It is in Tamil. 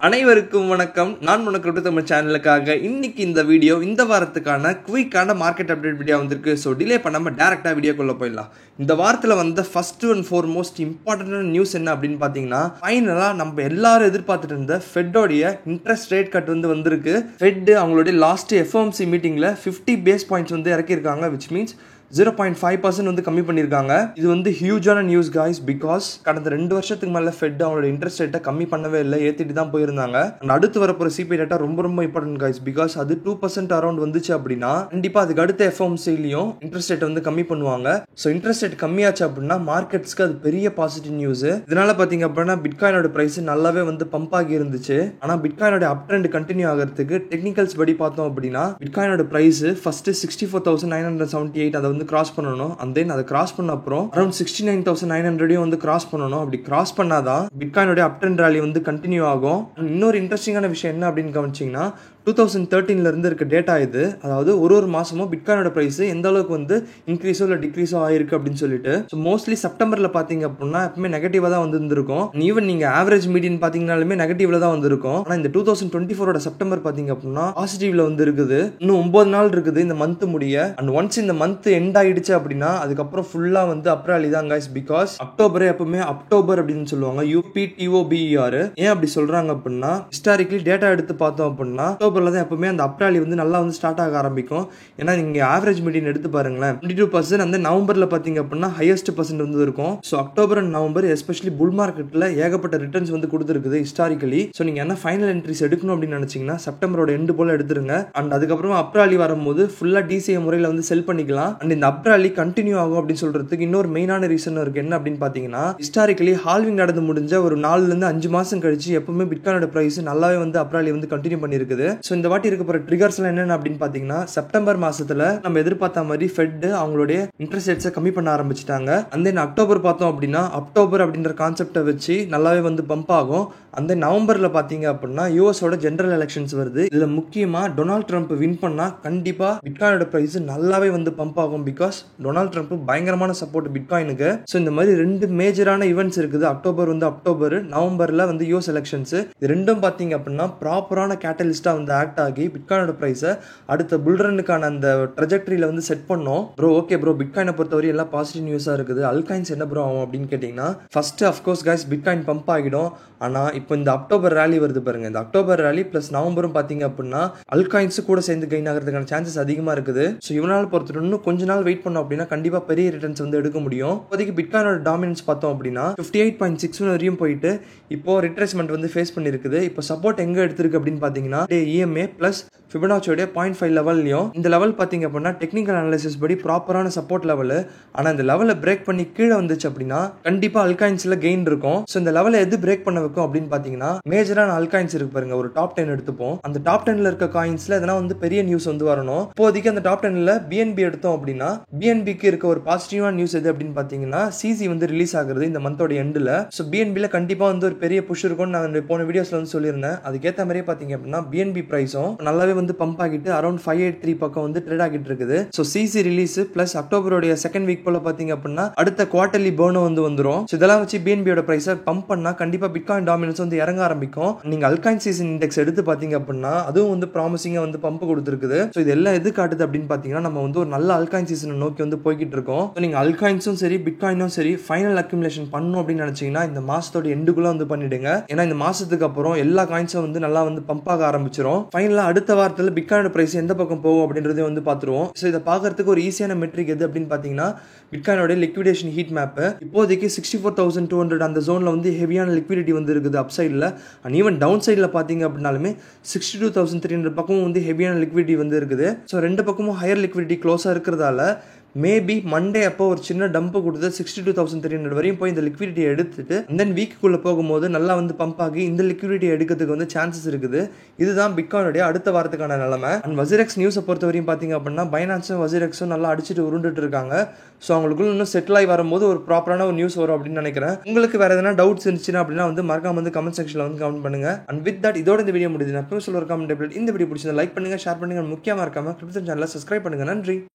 அனைவருக்கும் வணக்கம். நான் உனக்கு கிரிப்டோ தமிழ் சேனலுக்காக இன்னைக்கு இந்த வீடியோ இந்த வாரத்துக்கான குயிக்கான மார்க்கெட் அப்டேட் வீடியோ வந்திருக்கு. ஸோ டிலே பண்ணாமல் டேரெக்டாக வீடியோக்குள்ளே போயிடலாம். இந்த வாரத்தில் வந்த ஃபர்ஸ்ட் அண்ட் ஃபோர்மோஸ்ட் இம்பார்ட்டன்டான நியூஸ் என்ன அப்படின்னு பார்த்தீங்கன்னா, ஃபைனலாக நம்ம எல்லாரும் எதிர்பார்த்துட்டு இருந்த ஃபெட்டோடைய இன்ட்ரெஸ்ட் ரேட் கட் வந்திருக்கு. ஃபெட் அவங்களுடைய லாஸ்ட் எஃப்ஓஎம்சி மீட்டிங்கில் 50 பேஸ் பாயிண்ட்ஸ் இறக்கியிருக்காங்க. விச் மீன்ஸ் 0.5% கம்மி பண்ணியிருக்காங்க. இது ஹியூஜான நியூஸ் காய்ஸ். பிகாஸ் கடந்த 2 வருஷத்துக்கு மேலே ஃபெட் அவங்களோட இன்ட்ரெஸ்ட் ரேட்டை கம்மி பண்ணவே இல்லை, ஏற்றிட்டு தான் போயிருந்தாங்க. அண்ட் அடுத்து வரப்போகிற சிபிஐ டேட்டா ரொம்ப இம்பார்ட்டன்ட் காய்ஸ். பிகாஸ் அது 2% அரௌண்ட் வந்துச்சு அப்படின்னா கண்டிப்பாக அதுக்கு அடுத்த எஃப்ஓஎம்சிலையும் இன்ட்ரெஸ்ட் ரேட்டை கம்மி பண்ணுவாங்க. ஸோ இன்ட்ரெஸ்ட் ரேட் கம்மியாச்சு அப்படின்னா மார்க்கெட்ஸ்க்கு அது பெரிய பாசிட்டிவ் நியூஸ். இதனால பார்த்தீங்க அப்படின்னா பிட்காயினோட பிரைஸ் நல்லாவே பம்ப் ஆகி இருந்துச்சு. ஆனால் பிட்காயினோட அப் ட்ரெண்ட் கண்டினியூ ஆகிறதுக்கு டெக்னிக்கல்ஸ் படி பார்த்தோம் அப்படின்னா பிட்காயினோட பிரைஸ் ஃபர்ஸ்ட் 64,978 அதை கிராஸ் பண்ணணும். அண்ட் தென் அதை கிராஸ் பண்ண அப்புறம் அரௌண்ட் 69,900 கிராஸ் பண்ணணும். அப்படி கிராஸ் பண்ணாதான் பிட்காயினோட அப் ட்ரெண்ட் ராலி கண்டினியூ ஆகும். இன்னொரு இன்ட்ரெஸ்டிங்கான விஷயம் என்ன அப்படின்னு கவனிச்சீங்கன்னா 2013 இருந்து இருக்க டேட்டா இது. அதாவது ஒரு மாசமும் பிட்காயினோட பிரைஸ் எந்த அளவுக்கு இன்க்ரீஸோ இல்லை டிக்ரீஸோ ஆயிருக்கு அப்படின்னு சொல்லிட்டு. ஸோ மோஸ்ட்லி செப்டம்பர்ல பாத்தீங்க அப்படின்னா எப்பவுமே நெகட்டிவா தான் இருந்திருக்கும். ஈவன் நீங்க ஆவரேஜ் மீடியன் பாத்தீங்கன்னாலுமே நெகட்டிவ்ல தான் வந்திருக்கும். ஆனா இந்த 2024 செப்டம்பர் பாத்தீங்க அப்படின்னா பாசிட்டிவ்ல இருக்குது. இன்னும் 9 நாள் இருக்குது இந்த மந்த் முடிய. அண்ட் ஒன்ஸ் இந்த மந்த் எண்ட் ஆயிடுச்சு அப்படின்னா அதுக்கப்புறம் ஃபுல்லா அப்ராலி தான் கைஸ். பிகாஸ் அக்டோபரே எப்பவுமே அக்டோபர் அப்படின்னு சொல்லுவாங்க, UPTOBER. ஏன் அப்படி சொல்றாங்க அப்படின்னா ஹிஸ்டாரிக்கலி டேட்டா எடுத்து பார்த்தோம் அப்படின்னா தான் எப்பவுமே அந்த அப்ராலி நல்லா ஸ்டார்ட் ஆக ஆரம்பிக்கும். ஏன்னா நீங்க ஆவரேஜ் மீடியன் எடுத்து பாருங்களேன், 22% அந்த நவம்பர்ல பாத்தீங்க அப்படின்னா ஹையஸ்ட் பர்சன்ட் இருக்கும். So October and November especially bull மார்க்கெட்ல ஏகப்பட்ட ரிட்டர்ன்ஸ் கொடுத்துருக்குது ஹிஸ்டாரிக்கலி. ஸோ நீங்க என்ன ஃபைனல் என்ட்ரிஸ் எடுக்கணும் அப்படின்னு நினைச்சீங்கன்னா செப்டம்பரோட எண்டு போல எடுத்துருங்க. அண்ட் அதுக்கப்புறம் அப்ராலி வரும்போது ஃபுல்லா டிசிஏ முறையில செல் பண்ணிக்கலாம். அண்ட் இந்த அப்ராலி கண்டினியூ ஆகும் அப்படின்னு சொல்றதுக்கு இன்னொரு மெயினான ரீசன் இருக்கு. என்ன அப்படின்னு பாத்தீங்கன்னா ஹிஸ்டாரிக்கலி ஹால்விங் நடந்து முடிஞ்ச ஒரு 4 இருந்து 5 மாசம் கழிச்சு எப்பவுமே பிட்காயினோட பிரைஸ் நல்லாவே அப்ராலி கண்டினியூ பண்ணிருக்குது. ஸோ இந்த வாட்டி இருக்க போற ட்ரிகர்ஸ் என்னென்ன அப்படின்னு பாத்தீங்கன்னா செப்டம்பர் மாசத்துல நம்ம எதிர்பார்த்த மாதிரி ஃபெட் அவங்களுடைய இன்ட்ரெஸ்ட் ரேட்ஸை கம்மி பண்ண ஆரம்பிச்சிட்டாங்க. அந்த அக்டோபர் பார்த்தோம் அப்படின்னா அக்டோபர் அப்படின்ற கான்செப்டை வச்சு நல்லாவே பம்ப் ஆகும். அந்த நவம்பர்ல பாத்தீங்க அப்படின்னா யூஎஸோட ஜெனரல் எலெக்ஷன்ஸ் வருது. இதுல முக்கியமா டொனால்ட் ட்ரம்ப் வின் பண்ணா கண்டிப்பா பிட்காயினோட பிரைஸ் நல்லாவே பம்ப் ஆகும். பிகாஸ் டொனால்ட் ட்ரம்ப் பயங்கரமான சப்போர்ட் பிட்காயினுக்கு. ஸோ இந்த மாதிரி 2 மேஜரான ஈவெண்ட்ஸ் இருக்குது. அக்டோபர் அக்டோபர், நவம்பர்ல யூஎஸ் எலெக்ஷன்ஸ். இது ரெண்டும் பாத்தீங்க அப்படின்னா ப்ராப்பரான கேட்டலிஸ்டா ஆக்ட் ஆகி பிட்காயினோட பிரைஸை அடுத்த புல்ரனுக்கான அந்த ட்ரெஜெக்டரியில செட் பண்ணோம். ப்ரோ ஓகே ப்ரோ, பிட்காயினை பொறுத்தவரை எல்லாம் பாசிட்டிவ் நியூஸா இருக்குது. அல்காயின்ஸ் என்ன ப்ரோ ஆகும் அப்படின்னு கேட்டீங்கன்னா first of course guys bitcoin pump ஆகிடும். ஆனா இப்போ இந்த அக்டோபர் ரேலி வருது பாருங்க, இந்த அக்டோபர் ரேலி பிளஸ் நவம்பரும் பாத்தீங்க அப்படின்னா அல்காயின்ஸ் கூட சேர்ந்து கெயின் ஆகிறதுக்கான சான்சஸ் அதிகமா இருக்குது. ஸோ இவனால பொறுத்தவரை இன்னும் கொஞ்ச நாள் வெயிட் பண்ணோம் அப்படின்னா கண்டிப்பா பெரிய ரிட்டர்ன்ஸ் எடுக்க முடியும். இப்போதைக்கு பிட்காயினோட டாமினன்ஸ் பார்த்தோம் அப்படின்னா 58.6 வரையும் போயிட்டு இப்போ ரிட்ரேஸ்மெண்ட் ஃபேஸ் பண்ணிருக்குது. இப்போ சப்போர்ட் எங்க எடுத்திருக்கு அப்படின்னு பாத்தீங்கன்னா EMA பிளஸ் ஃபிபனாச்சியோட 0.5 லெவல்லையும். இந்த லெவல் பாத்தீங்க அப்படின்னா டெக்னிக்கல் அனாலிசிஸ் படி ப்ராப்பரான சப்போர்ட் லெவல். ஆனா இந்த லெவலை பிரேக் பண்ணி கீழே வந்துச்சு அப்படின்னா கண்டிப்பா அல்காயின்ஸ்ல கெயின் இருக்கும். ஸோ இந்த லெவலை எது பிரேக் பண்ண வைக்கும் அப்படின்னு பாத்தீங்கன்னா மேஜரான அல்காயின்ஸ் இருக்கு பாருங்க. ஒரு டாப் 10 எடுத்துப்போம். அந்த டாப் 10ல இருக்க காயின்ஸ்ல எதனா பெரிய நியூஸ் வரணும். இப்போதைக்கு அந்த டாப் 10ல BNB எடுத்தோம் அப்படின்னா BNBக்கு இருக்க ஒரு பாசிட்டிவான நியூஸ் எது அப்படின்னு பாத்தீங்கன்னா CZ ரிலீஸ் ஆகுறது இந்த மந்தோட எண்ட்ல. ஸோ BNBல கண்டிப்பா ஒரு பெரிய புஷ் இருக்கும்னு நான் போன வீடியோஸ்ல சொல்லியிருந்தேன். அதுக்கேற்ற மாதிரியே பாத்தீங்க அப்படின்னா BNB பிரைஸும் நல்லாவே பம்ப் ஆகிட்டு அரௌண்ட் 583 பக்கம் ட்ரேட் ஆகிட்டு இருக்குது. ஸோ CZ ரிலீஸ் பிளஸ் அக்டோபரோட செகண்ட் வீக் போல பாத்தீங்க அப்படின்னா அடுத்த குவார்டர்லி பர்னும் வந்துரும். ஸோ இதெல்லாம் வச்சு BNBயோட பிரைஸை பம்ப் பண்ணா கண்டிப்பா பிட்காயின் டாமினன்ஸ் இறங்க ஆரம்பிக்கும். நீங்க அல்காயின் சீசன் இண்டெக்ஸ் எடுத்து பாத்தீங்க அப்படின்னா அதுவும் ப்ராமிசிங்கா பம்ப் கொடுத்துருக்குது. ஸோ இதெல்லாம் எது காட்டுது அப்படின்னு பாத்தீங்கன்னா நம்ம ஒரு நல்ல அல்காயின் சீசனை நோக்கி போய்கிட்டு இருக்கோம். நீங்க அல்காயின்ஸும் சரி பிட்காயினும் சரி ஃபைனல் அக்யூமுலேஷன் பண்ணணும் அப்படின்னு நினைச்சீங்கன்னா இந்த மாசத்தோட எண்டுக்குள்ள பண்ணிடுங்க. ஏன்னா இந்த மாசத்துக்கு அப்புறம் எல்லா காயின்ஸும் நல்லா பம்ப் ஆக ஆரம்பிச்சிடும். ஃபைனலா அடுத்த வாரத்தில் பிட்காயினோட பிரைஸ் எந்த பக்கம் போகும் அப்படின்றதே பார்த்துருவோம். ஸோ இதை பார்க்கறதுக்கு ஒரு ஈஸியான மெட்ரிக் எது அப்படின்னு பாத்தீங்கன்னா பிட்காயினோட லிக்விடேஷன் ஹீட் மேப். இப்போதைக்கு 64,200 அந்த ஜோன்ல ஹெவியான லிக்விடிட்டி இருக்குது அப் சைடில். அண்ட் ஈவன் டவுன் சைடில் பார்த்தீங்க அப்படின்னாலுமே 62,300 பக்கமும் ஹெவியான லிக்விடிட்டி இருக்குது. ஸோ 2 பக்கமும் ஹையர் லிக்விடிட்டி க்ளோஸாக இருக்கிறதால மேபி மண்டே அப்போ ஒரு சின்ன டம்ப் கொடுத்து 62,300 வரையும் போய் இந்த லிக்விடிட்டி எடுத்துட்டு தென் வீக்குள்ள போகும்போது நல்லா பம்ப் ஆகி இந்த லிக்விடிட்டி எடுக்கிறதுக்கு சான்சஸ் இருக்குது. இதுதான் பிட்காயினுடைய அடுத்த வாரத்துக்கான நிலைமை. அண்ட் வசிரெக்ஸ் நியூஸை பொறுத்த வரையும் பார்த்தீங்க அப்படின்னா பைனான்ஸும் வசிரெக்ஸும் நல்லா அடிச்சுட்டு உருண்டுட்டு இருக்காங்க. ஸோ அவங்களுக்குள்ள இன்னும் செட்டில் ஆகி வரும்போது ஒரு ப்ராப்பரான ஒரு நியூஸ் வரும் அப்படின்னு நினைக்கிறேன். உங்களுக்கு வேற எதனா டவுட்ஸ் இருந்துச்சுன்னா அப்படின்னா மறக்காம கமெண்ட் செக்ஷன்ல கமெண்ட் பண்ணுங்க. அண்ட் வித் தட் இதோட இந்த வீடியோ முடியுது. நான் சொல்ல கமெண்ட் இந்த வீடியோ பிடிச்சதை லைக் பண்ணுங்க, ஷேர் பண்ணுங்க, முக்கியமா இருக்காம கிரிப்டோ சேனலை சப்ஸ்கிரைப் பண்ணுங்க. நன்றி.